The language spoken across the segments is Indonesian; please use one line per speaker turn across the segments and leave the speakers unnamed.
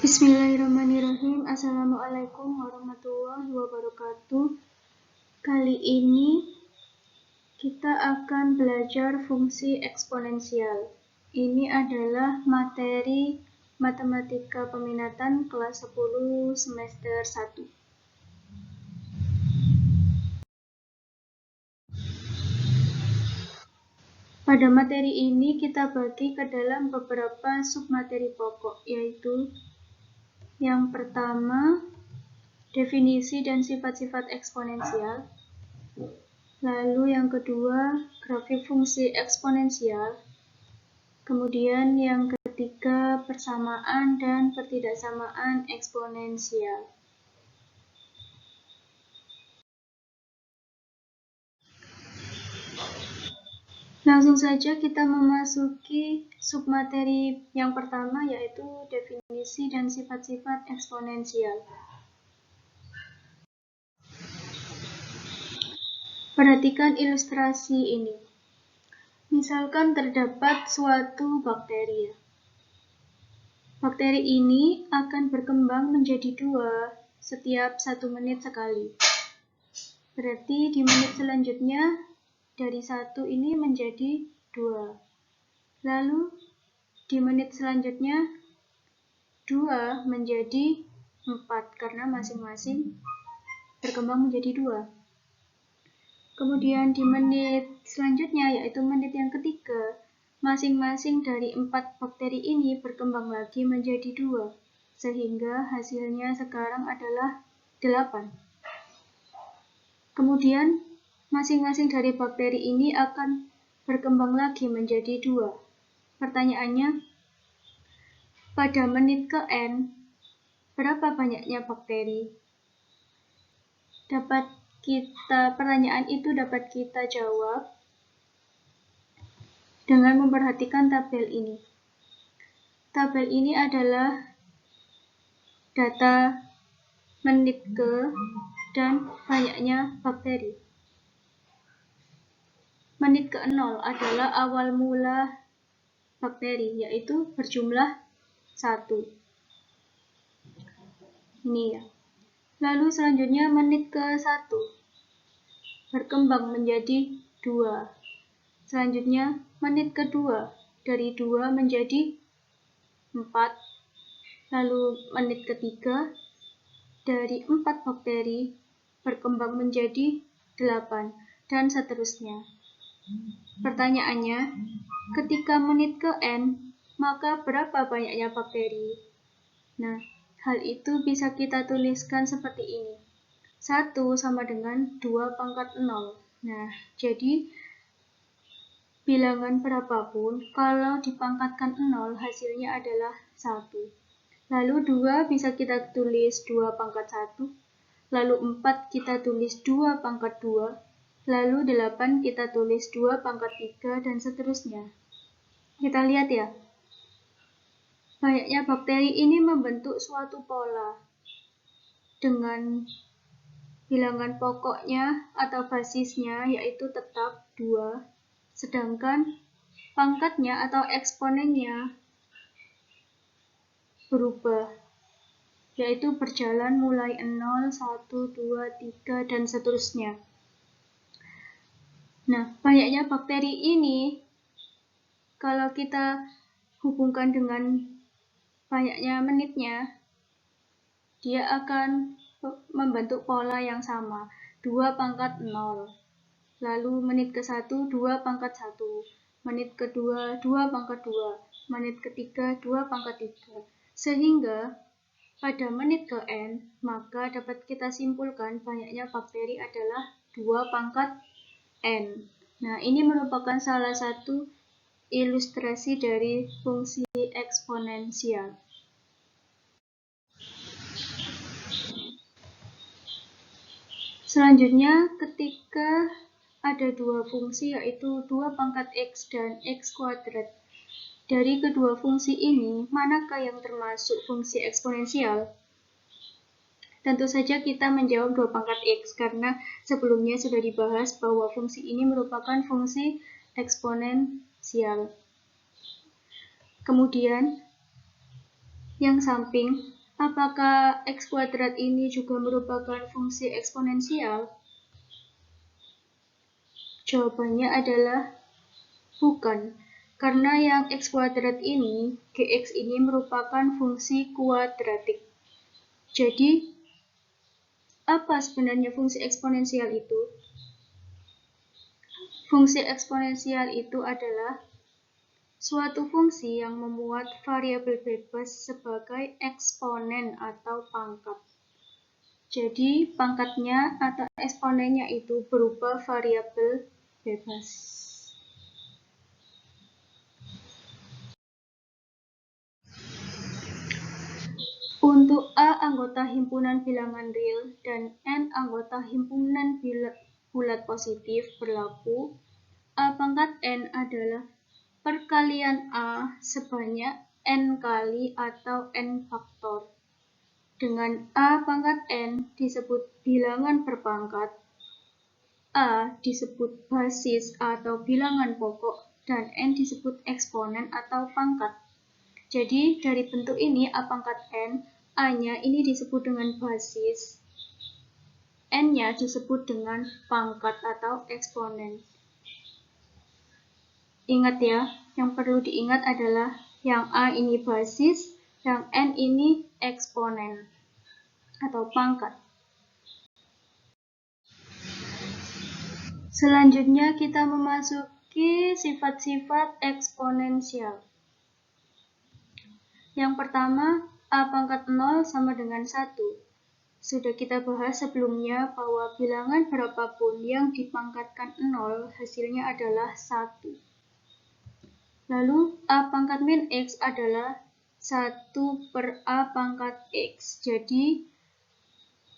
Bismillahirrahmanirrahim. Assalamualaikum warahmatullahi wabarakatuh. Kali ini kita akan belajar fungsi eksponensial. Ini adalah materi matematika peminatan kelas 10 semester 1. Pada materi ini kita bagi ke dalam beberapa submateri pokok, yaitu yang pertama, definisi dan sifat-sifat eksponensial. Lalu yang kedua, grafik fungsi eksponensial. Kemudian yang ketiga, persamaan dan pertidaksamaan eksponensial. Langsung saja kita memasuki submateri yang pertama, yaitu definisi dan sifat-sifat eksponensial. Perhatikan ilustrasi ini. Misalkan terdapat suatu bakteri. Bakteri ini akan berkembang menjadi 2 setiap 1 menit sekali. Berarti di menit selanjutnya dari 1 ini menjadi 2. Lalu di menit selanjutnya 2 menjadi 4 karena masing-masing berkembang menjadi 2. Kemudian di menit selanjutnya, yaitu menit yang ketiga, masing-masing dari 4 bakteri ini berkembang lagi menjadi 2, sehingga hasilnya sekarang adalah 8. Kemudian masing-masing dari bakteri ini akan berkembang lagi menjadi 2. Pertanyaannya, pada menit ke-n, berapa banyaknya bakteri? Pertanyaan itu dapat kita jawab dengan memperhatikan tabel ini. Tabel ini adalah data menit ke dan banyaknya bakteri. Menit ke-0 adalah awal mula bakteri, yaitu berjumlah 1. Ini ya. Lalu selanjutnya menit ke-1 berkembang menjadi 2. Selanjutnya menit kedua dari 2 menjadi 4. Lalu menit ketiga dari 4 bakteri berkembang menjadi 8 dan seterusnya. Pertanyaannya, ketika menit ke-n, maka berapa banyaknya bakteri? Nah, hal itu bisa kita tuliskan seperti ini. 1 sama dengan 2 pangkat 0. Nah, jadi bilangan berapapun, kalau dipangkatkan 0, hasilnya adalah 1. Lalu 2 bisa kita tulis 2 pangkat 1. Lalu 4 kita tulis 2 pangkat 2. Lalu 8 kita tulis 2 pangkat 3, dan seterusnya. Kita lihat ya. Banyaknya bakteri ini membentuk suatu pola dengan bilangan pokoknya atau basisnya yaitu tetap 2, sedangkan pangkatnya atau eksponennya berubah, yaitu berjalan mulai 0, 1, 2, 3, dan seterusnya. Nah, banyaknya bakteri ini, kalau kita hubungkan dengan banyaknya menitnya, dia akan membentuk pola yang sama, 2 pangkat 0. Lalu menit ke-1, 2 pangkat 1. Menit kedua, 2 pangkat 2. Menit ketiga, 2 pangkat 3. Sehingga pada menit ke-n, maka dapat kita simpulkan banyaknya bakteri adalah 2 pangkat n. Nah, ini merupakan salah satu ilustrasi dari fungsi eksponensial. Selanjutnya, ketika ada 2 fungsi, yaitu 2 pangkat x dan x kuadrat. Dari kedua fungsi ini, manakah yang termasuk fungsi eksponensial? Tentu saja kita menjawab 2 pangkat x, karena sebelumnya sudah dibahas bahwa fungsi ini merupakan fungsi eksponensial. Kemudian, Yang samping, apakah X kuadrat ini juga merupakan fungsi eksponensial? Jawabannya adalah bukan, karena yang X kuadrat ini, Gx ini merupakan fungsi kuadratik. Jadi, apa sebenarnya fungsi eksponensial itu? Fungsi eksponensial itu adalah suatu fungsi yang memuat variabel bebas sebagai eksponen atau pangkat. Jadi, pangkatnya atau eksponennya itu berupa variabel bebas. Untuk A anggota himpunan bilangan real dan N anggota himpunan bulat positif berlaku, A pangkat N adalah perkalian A sebanyak N kali atau N faktor. Dengan A pangkat N disebut bilangan berpangkat, A disebut basis atau bilangan pokok, dan N disebut eksponen atau pangkat. Jadi dari bentuk ini A pangkat N, A-nya ini disebut dengan basis, N-nya disebut dengan pangkat atau eksponen. Ingat ya, yang perlu diingat adalah yang A ini basis, yang N ini eksponen atau pangkat. Selanjutnya kita memasuki sifat-sifat eksponensial. Yang pertama, A pangkat 0 sama dengan 1. Sudah kita bahas sebelumnya bahwa bilangan berapapun yang dipangkatkan 0 hasilnya adalah 1. Lalu A pangkat min X adalah 1 per A pangkat X. Jadi,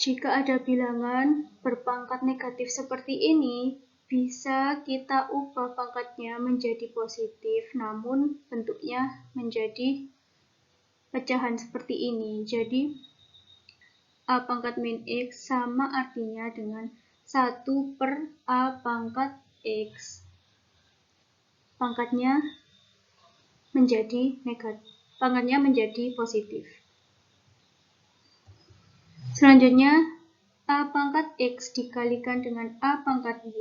jika ada bilangan berpangkat negatif seperti ini, bisa kita ubah pangkatnya menjadi positif, namun bentuknya menjadi pecahan seperti ini. Jadi, A pangkat min X sama artinya dengan 1 per A pangkat X. Pangkatnya menjadi negatif, pangkatnya menjadi positif. Selanjutnya, A pangkat X dikalikan dengan A pangkat Y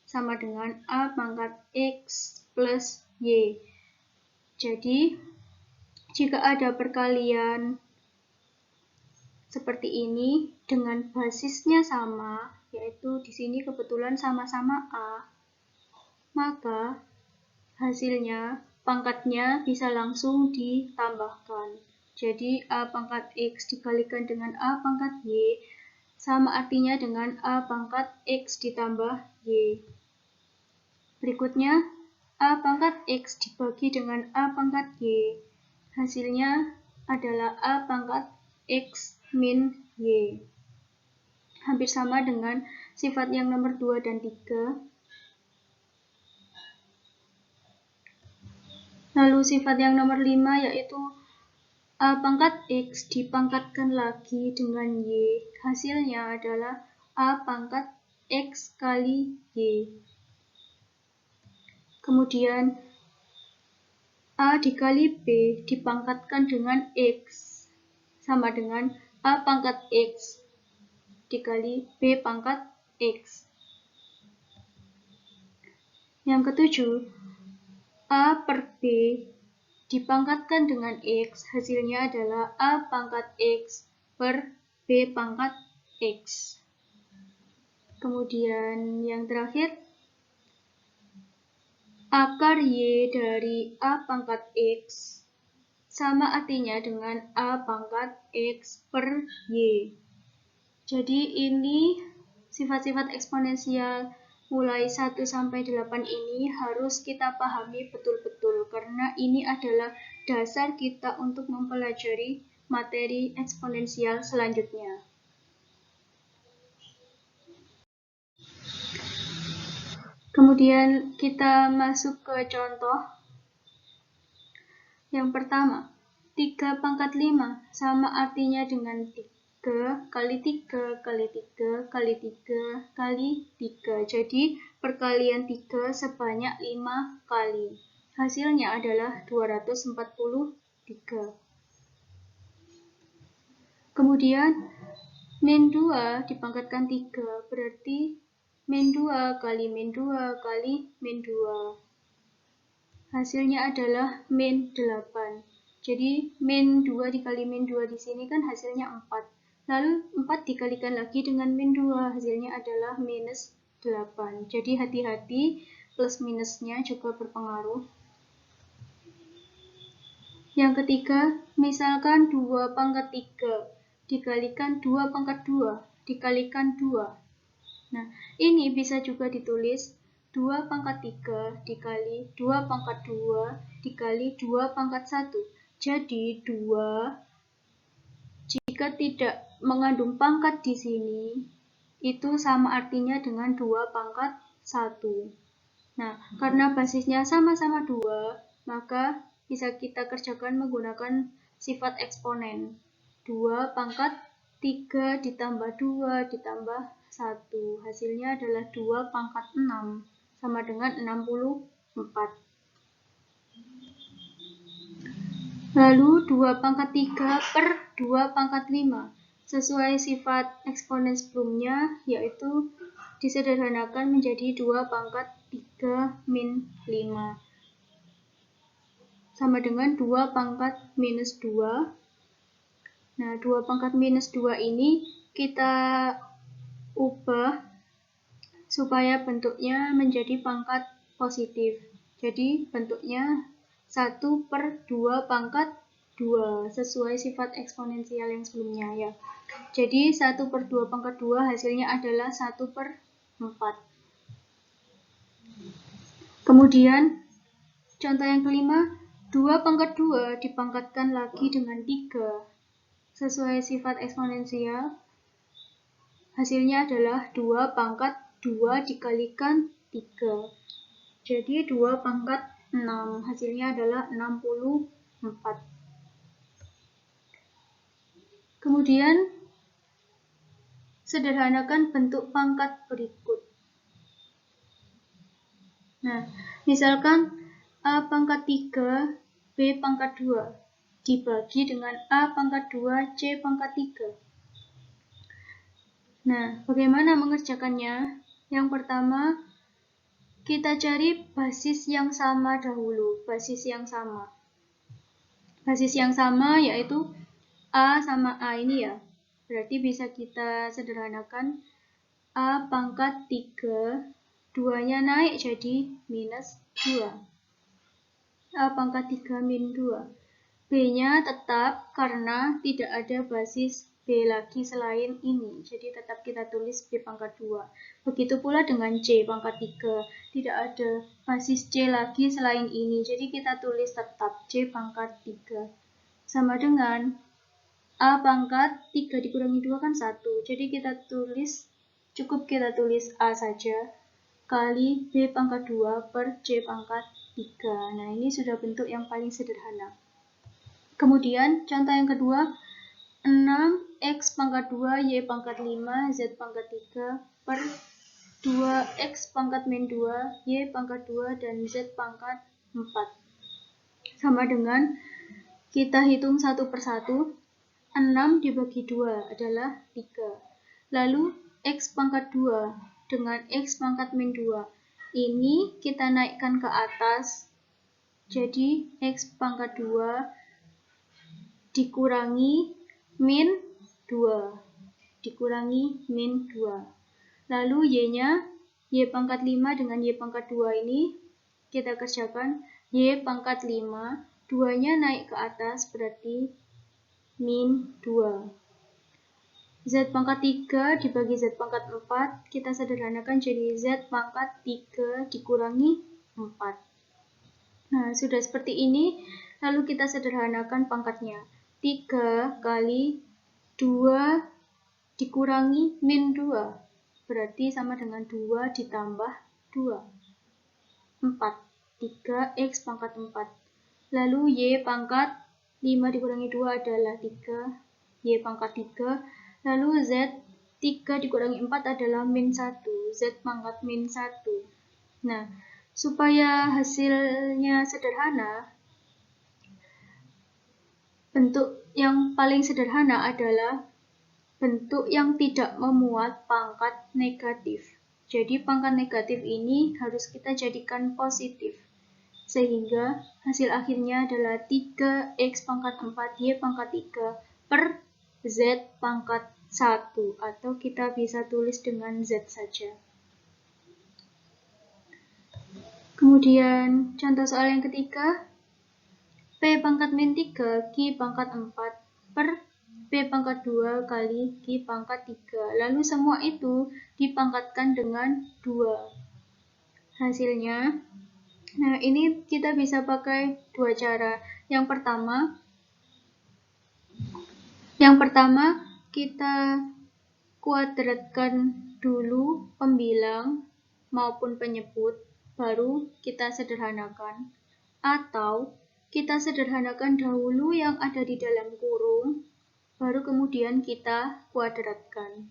sama dengan A pangkat X plus Y. Jadi, jika ada perkalian seperti ini dengan basisnya sama, yaitu di sini kebetulan sama-sama A, maka hasilnya pangkatnya bisa langsung ditambahkan. Jadi A pangkat X dikalikan dengan A pangkat Y sama artinya dengan A pangkat X ditambah Y. Berikutnya, A pangkat X dibagi dengan A pangkat Y. Hasilnya adalah A pangkat X min Y. Hampir sama dengan sifat yang nomor 2 dan 3. Lalu sifat yang nomor 5 yaitu A pangkat X dipangkatkan lagi dengan Y. Hasilnya adalah A pangkat X kali Y. Kemudian A dikali B dipangkatkan dengan X sama dengan A pangkat X dikali B pangkat X. Yang ketujuh, A per B dipangkatkan dengan X, hasilnya adalah A pangkat X per B pangkat X. Kemudian yang terakhir, akar Y dari A pangkat X sama artinya dengan A pangkat X per Y. Jadi ini sifat-sifat eksponensial mulai 1 sampai 8 ini harus kita pahami betul-betul karena ini adalah dasar kita untuk mempelajari materi eksponensial selanjutnya. Kemudian kita masuk ke contoh. Yang pertama, 3 pangkat 5 sama artinya dengan 3 kali 3 kali 3 kali 3 kali 3. Jadi perkalian 3 sebanyak 5 kali. Hasilnya adalah 243. Kemudian min 2 dipangkatkan 3, berarti min 2 kali min 2 kali min 2. Hasilnya adalah min 8. Jadi min 2 dikali min 2 di sini kan hasilnya 4. Lalu 4 dikalikan lagi dengan min 2, hasilnya adalah minus 8. Jadi hati-hati, plus minusnya juga berpengaruh. Yang ketiga, misalkan 2 pangkat 3 dikalikan 2 pangkat 2 dikalikan 2. Nah, ini bisa juga ditulis 2 pangkat 3 dikali 2 pangkat 2 dikali 2 pangkat 1. Jadi 2 jika tidak mengandung pangkat di sini, itu sama artinya dengan 2 pangkat 1. Nah, karena basisnya sama-sama 2, maka bisa kita kerjakan menggunakan sifat eksponen. 2 pangkat 3 ditambah 2 ditambah 1. Hasilnya adalah 2 pangkat 6, sama dengan 64. Lalu 2 pangkat 3 per 2 pangkat 5. Sesuai sifat eksponen sebelumnya, yaitu disederhanakan menjadi 2 pangkat 3 min 5. Sama dengan 2 pangkat minus 2. Nah, 2 pangkat minus 2 ini kita ubah supaya bentuknya menjadi pangkat positif. Jadi bentuknya 1 per 2 pangkat 2, sesuai sifat eksponensial yang sebelumnya ya. Jadi 1 per 2 pangkat 2 hasilnya adalah 1 per 4. Kemudian contoh yang kelima, 2 pangkat 2 dipangkatkan lagi dengan 3. Sesuai sifat eksponensial, hasilnya adalah 2 pangkat 2 dikalikan 3. Jadi 2 pangkat 6, hasilnya adalah 64. Kemudian, sederhanakan bentuk pangkat berikut. Nah, misalkan A pangkat 3, B pangkat 2, dibagi dengan A pangkat 2, C pangkat 3. Nah, bagaimana mengerjakannya? Yang pertama, kita cari basis yang sama dahulu. Basis yang sama. Basis yang sama yaitu A sama A ini ya. Berarti bisa kita sederhanakan A pangkat 3, 2-nya naik jadi minus 2. A pangkat 3 min 2. B-nya tetap karena tidak ada basis B lagi selain ini. Jadi tetap kita tulis B pangkat 2. Begitu pula dengan C pangkat 3. Tidak ada basis C lagi selain ini. Jadi kita tulis tetap C pangkat 3. Sama dengan A pangkat 3 dikurangi 2 kan 1. Jadi cukup kita tulis A saja kali B pangkat 2 per C pangkat 3. Nah, ini sudah bentuk yang paling sederhana. Kemudian, contoh yang kedua, 6x pangkat 2, Y pangkat 5, Z pangkat 3 per 2x pangkat min 2, Y pangkat 2, dan Z pangkat 4. Sama dengan, kita hitung satu per satu, 6 dibagi 2 adalah 3. Lalu, X pangkat 2 dengan X pangkat min 2. Ini kita naikkan ke atas, jadi X pangkat 2 dikurangi min 2. Dikurangi min 2. Lalu Y-nya, Y pangkat 5 dengan Y pangkat 2 ini, kita kerjakan Y pangkat 5, 2-nya naik ke atas, berarti min 2. Z pangkat 3 dibagi Z pangkat 4, kita sederhanakan jadi Z pangkat 3 dikurangi 4. Nah, sudah seperti ini, lalu kita sederhanakan pangkatnya. 3 kali 2 dikurangi min 2, berarti sama dengan 2 ditambah 2. 4. 3x pangkat 4. Lalu Y pangkat 5 dikurangi 2 adalah 3. Y pangkat 3. Lalu Z 3 dikurangi 4 adalah min 1. Z pangkat min 1. Nah, supaya hasilnya sederhana, Bentuk yang paling sederhana adalah bentuk yang tidak memuat pangkat negatif. Jadi pangkat negatif ini harus kita jadikan positif. Sehingga hasil akhirnya adalah 3x pangkat 4y pangkat 3 per z pangkat 1. Atau kita bisa tulis dengan z saja. Kemudian contoh soal yang ketiga, P pangkat min 3 Q pangkat 4 per P pangkat 2 kali Q pangkat 3. Lalu semua itu dipangkatkan dengan 2. Hasilnya, nah ini kita bisa pakai dua cara. Yang pertama kita kuadratkan dulu pembilang maupun penyebut, baru kita sederhanakan. Atau kita sederhanakan dahulu yang ada di dalam kurung, baru kemudian kita kuadratkan.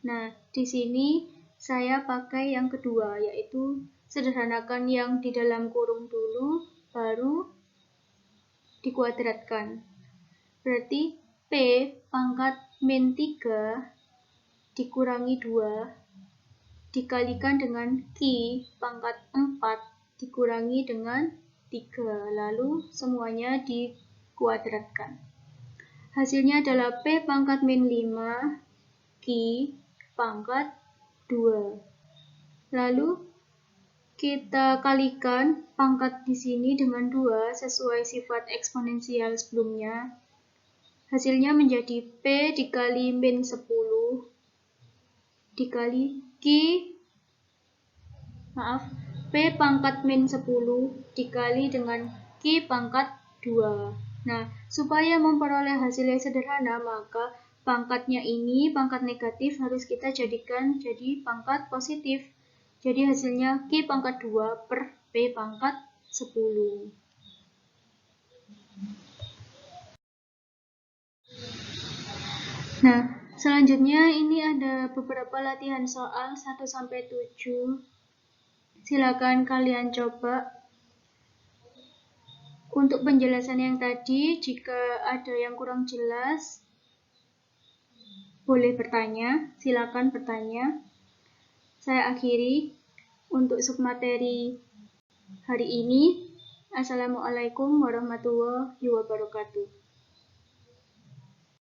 Nah, di sini saya pakai yang kedua, yaitu sederhanakan yang di dalam kurung dulu, baru dikuadratkan. Berarti P pangkat min 3 dikurangi 2 dikalikan dengan Q pangkat 4 dikurangi dengan 3, lalu semuanya dikuadratkan. Hasilnya adalah P pangkat min 5 Q pangkat 2. Lalu kita kalikan pangkat di sini dengan 2 sesuai sifat eksponensial sebelumnya. Hasilnya menjadi P dikali min 10 dikali P pangkat min 10 dikali dengan Q pangkat 2. Nah, supaya memperoleh hasil yang sederhana, maka pangkatnya ini, pangkat negatif, harus kita jadikan jadi pangkat positif. Jadi hasilnya Q pangkat 2 per P pangkat 10. Nah, selanjutnya ini ada beberapa latihan soal 1-7. Silakan kalian coba. Untuk penjelasan yang tadi, jika ada yang kurang jelas, boleh bertanya. Silakan bertanya. Saya akhiri untuk submateri hari ini. Assalamualaikum warahmatullahi wabarakatuh.